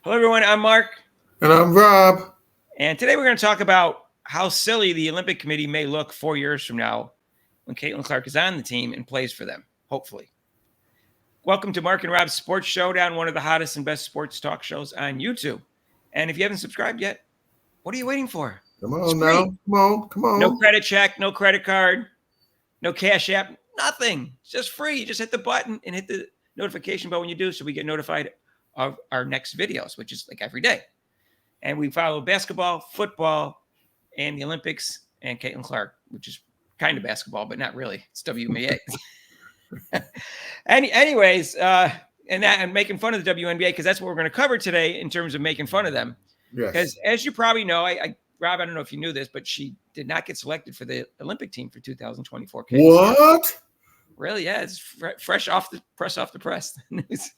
Hello, everyone. I'm Mark, And I'm Rob. and today we're going to talk about how silly the Olympic Committee may look 4 years from now when Caitlin Clark is on the team and plays for them, hopefully. Welcome to Mark and Rob's Sports Showdown, one of the hottest and best sports talk shows on YouTube. And if you haven't subscribed yet, what are you waiting for? Come It's on free. now. Come on. Come No on. credit check, no credit card, no cash app, nothing. It's just free. You just hit the button and hit the notification bell when you do so we get notified of our next videos, which is like every day. And we follow basketball, football, and the Olympics, and Caitlin Clark, which is kind of basketball, but not really. It's WNBA. Anyways, and I'm making fun of the WNBA because that's what we're going to cover today in terms of making fun of them. Because Yes. as you probably know, Rob, I don't know if you knew this, but she did not get selected for the Olympic team for 2024. Caitlin Clark. What? Really? Yeah, it's fresh off the press news.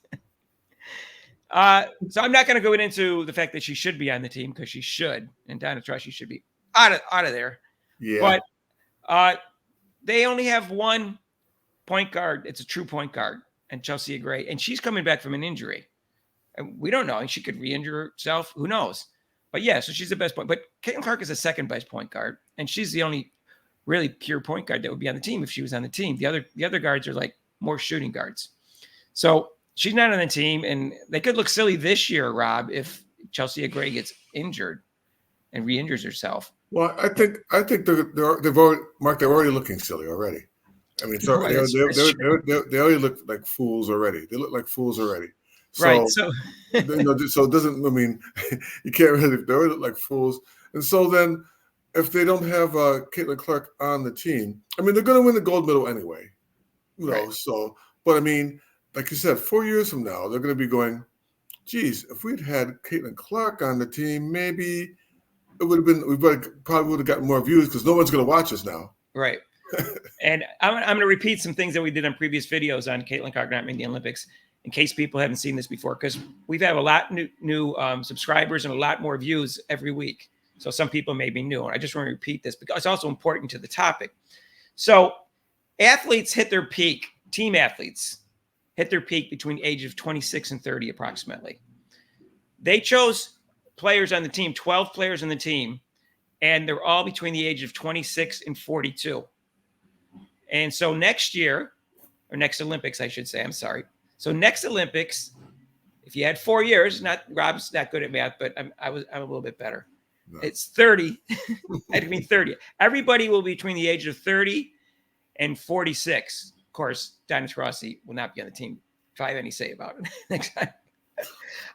So I'm not going to go into the fact that she should be on the team because she should, and Donna Truss, she should be out of there. Yeah. But they only have one point guard. It's a true point guard, and Chelsea Gray, and she's coming back from an injury, and we don't know. And she could re-injure herself. Who knows? But yeah, so she's the best point. But Caitlin Clark is the second best point guard, and she's the only really pure point guard that would be on the team if she was on the team. The other guards are like more shooting guards. So she's not on the team, and they could look silly this year, Rob, if Chelsea Gray gets injured and re-injures herself. Well, I think they've already, Mark. They're already looking silly already. I mean, so Right, they already look like fools already. They look like fools already. So, right. So so it doesn't. I mean, you can't really. They already look like fools. And so then, if they don't have Caitlin Clark on the team, I mean, they're going to win the gold medal anyway. Right. So, but I mean, like you said, 4 years from now, they're going to be going, geez, if we'd had Caitlin Clark on the team, maybe it would have been, probably would have gotten more views because no one's going to watch us now. Right. And I'm going to repeat some things that we did on previous videos on Caitlin Clark not making the Olympics in case people haven't seen this before, because we've had a lot new subscribers and a lot more views every week. So some people may be new. And I just want to repeat this because it's also important to the topic. So athletes hit their peak, team athletes hit their peak between the age of 26 and 30 approximately. They chose players on the team, 12 players on the team, and they're all between the age of 26 and 42. And so next year, or next Olympics, I should say, I'm sorry. So next Olympics, if you had 4 years, Rob's not good at math, but I'm a little bit better. No. It's 30. I mean 30. Everybody will be between the age of 30 and 46. Of course, Donna Rossi will not be on the team if I have any say about it next time.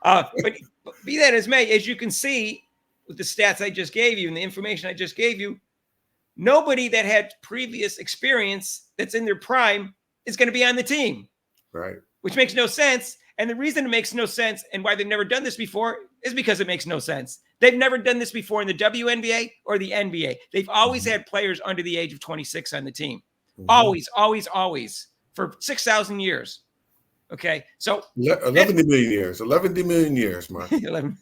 But be that as may, as you can see with the stats I just gave you and the information I just gave you, nobody that had previous experience that's in their prime is going to be on the team. Right. Which makes no sense. And the reason it makes no sense and why they've never done this before is because it makes no sense. They've never done this before in the WNBA or the NBA. They've always had players under the age of 26 on the team. Always, always, always for 6,000 years. Okay. So 11 million years, 11 million years, Mark. 11.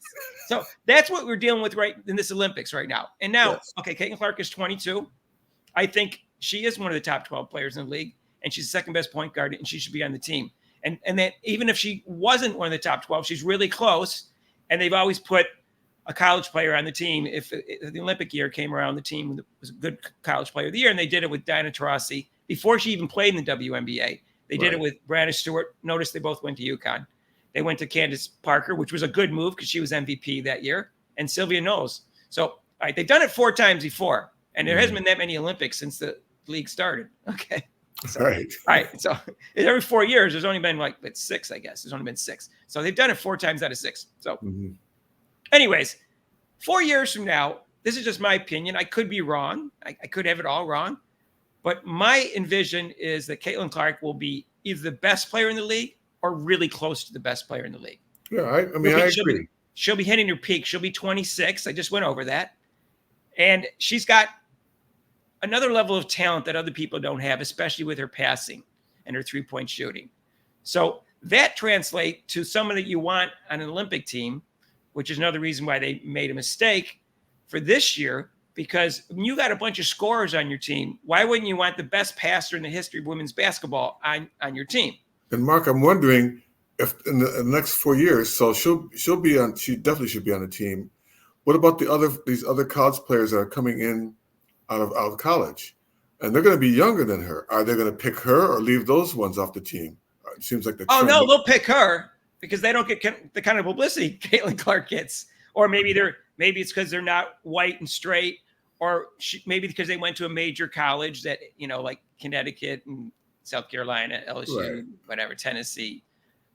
So that's what we're dealing with right in this Olympics right now. And now, Yes. Okay, Caitlin Clark is 22. I think she is one of the top 12 players in the league, and she's the second best point guard, and she should be on the team. And that even if she wasn't one of the top 12, she's really close. And they've always put a college player on the team. If the Olympic year came around, the team was a good college player of the year, and they did it with Diana Taurasi before she even played in the WNBA. They did it with Brandon Stewart. Notice they both went to UConn. They went to Candace Parker, which was a good move because she was MVP that year, and Sylvia Knowles. So, all right, they've done it 4 times before, and there hasn't been that many Olympics since the league started. Okay. So, right. All right. So every 4 years, there's only been like 6, I guess. There's only been 6. So they've done it 4 times out of 6. So anyways, 4 years from now, this is just my opinion. I could be wrong. I could have it all wrong. But my envision is that Caitlin Clark will be either the best player in the league or really close to the best player in the league. Yeah, I agree. She'll be hitting her peak. She'll be 26. I just went over that. And she's got another level of talent that other people don't have, especially with her passing and her three-point shooting. So that translates to someone that you want on an Olympic team, which is another reason why they made a mistake for this year, because when you got a bunch of scorers on your team, why wouldn't you want the best passer in the history of women's basketball on your team? And Mark, I'm wondering, if in the next 4 years, so she'll be on. She definitely should be on the team. What about these other college players that are coming in out of college, and they're going to be younger than her? Are they going to pick her or leave those ones off the team? It seems like the Oh trend. no, they'll pick her because they don't get the kind of publicity Caitlin Clark gets, or maybe it's because they're not white and straight, or maybe because they went to a major college that like Connecticut and South Carolina, LSU, Right. whatever, Tennessee,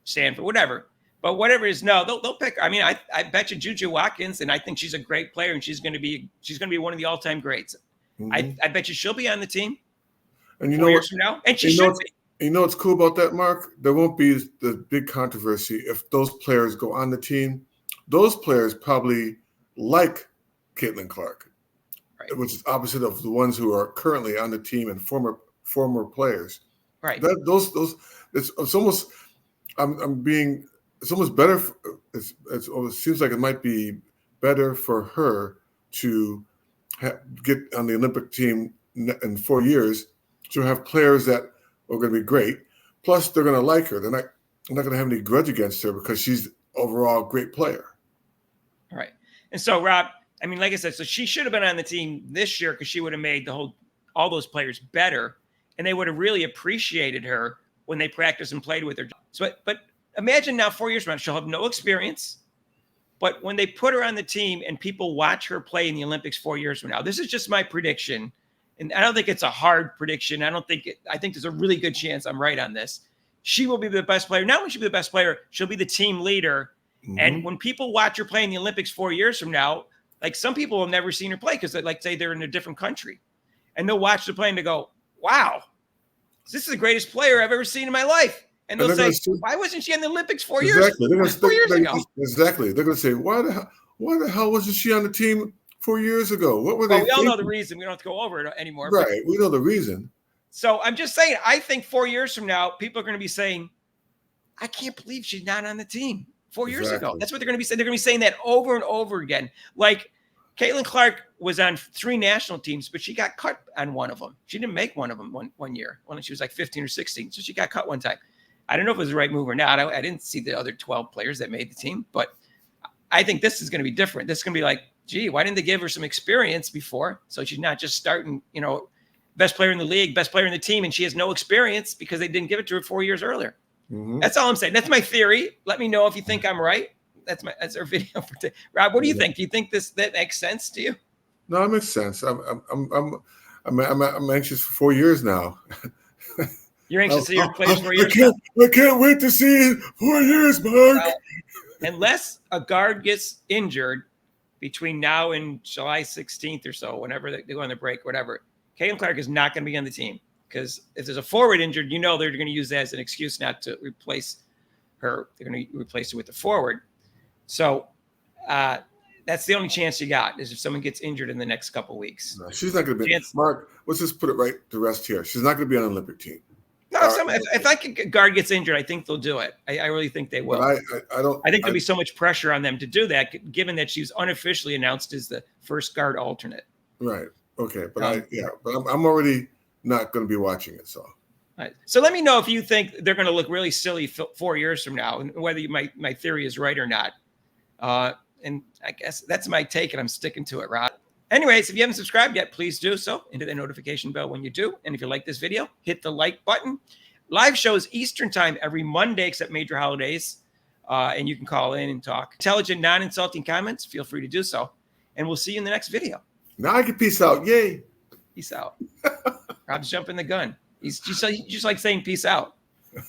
Stanford, whatever. But whatever it is, no, they'll pick. I mean, I bet you Juju Watkins, and I think she's a great player, and she's going to be one of the all-time greats. Mm-hmm. I bet you she'll be on the team And 4 years from now, and she should be. You know what's cool about that, Mark? There won't be the big controversy if those players go on the team. Those players probably like Caitlin Clark, Right. which is opposite of the ones who are currently on the team and former players. Right. It's almost it's almost better. It seems like it might be better for her to get on the Olympic team in 4 years. She'll have players that are going to be great. Plus, they're going to like her. They're not going to have any grudge against her because she's overall a great player. All right. And so, Rob, I mean, like I said, so she should have been on the team this year because she would have made all those players better, and they would have really appreciated her when they practiced and played with her. So, but imagine now 4 years from now, she'll have no experience. But when they put her on the team and people watch her play in the Olympics 4 years from now, this is just my prediction. And I don't think it's a hard prediction. I think there's a really good chance I'm right on this. She will be the best player. Not when she'll be the best player, she'll be the team leader. Mm-hmm. And when people watch her play in the Olympics 4 years from now, like some people have never seen her play because say they're in a different country. And they'll watch the play and they go, wow, this is the greatest player I've ever seen in my life. And they'll say, why wasn't she in the Olympics 4 years ago? Exactly. They're going to say, why the hell wasn't she on the team 4 years ago? What were they we all know the reason. We don't have to go over it anymore. Right. We know the reason. So I'm just saying, I think 4 years from now, people are going to be saying, I can't believe she's not on the team 4 years ago. That's what they're going to be saying. They're going to be saying that over and over again. Like Caitlin Clark was on 3 national teams, but she got cut on one of them. She didn't make one of them one year when she was like 15 or 16. So she got cut one time. I don't know if it was the right move or not. I didn't see the other 12 players that made the team, but I think this is going to be different. This is going to be like, gee, why didn't they give her some experience before? So she's not just starting, best player in the league, best player in the team, and she has no experience because they didn't give it to her 4 years earlier. Mm-hmm. That's all I'm saying. That's my theory. Let me know if you think I'm right. That's our video for today. Rob, what do you think? Do you think that makes sense to you? No, it makes sense. I'm anxious for 4 years now. You're anxious to see her play 4 years. I can't wait to see it 4 years, Mark. Well, unless a guard gets injured between now and July 16th or so, whenever they go on the break, whatever, Caitlin Clark is not going to be on the team because if there's a forward injured, they're going to use that as an excuse not to replace her. They're going to replace her with the forward. So that's the only chance you got is if someone gets injured in the next couple of weeks. No, she's not going to be. Mark, let's just put it right to rest here. She's not going to be on an Olympic team. No, if guard gets injured, I think they'll do it. I really think they will. But I don't. I think there'll be so much pressure on them to do that, given that she's unofficially announced as the first guard alternate. Right. Okay. But I'm already not going to be watching it. So. Right. So let me know if you think they're going to look really silly 4 years from now, and whether my theory is right or not. And I guess that's my take, and I'm sticking to it, Rod. Anyways, if you haven't subscribed yet, please do so. And hit the notification bell when you do. And if you like this video, hit the like button. Live shows Eastern time every Monday, except major holidays. And you can call in and talk. Intelligent, non-insulting comments, feel free to do so. And we'll see you in the next video. Now I can peace out. Yay. Peace out. Rob's jumping the gun. He's just like saying peace out.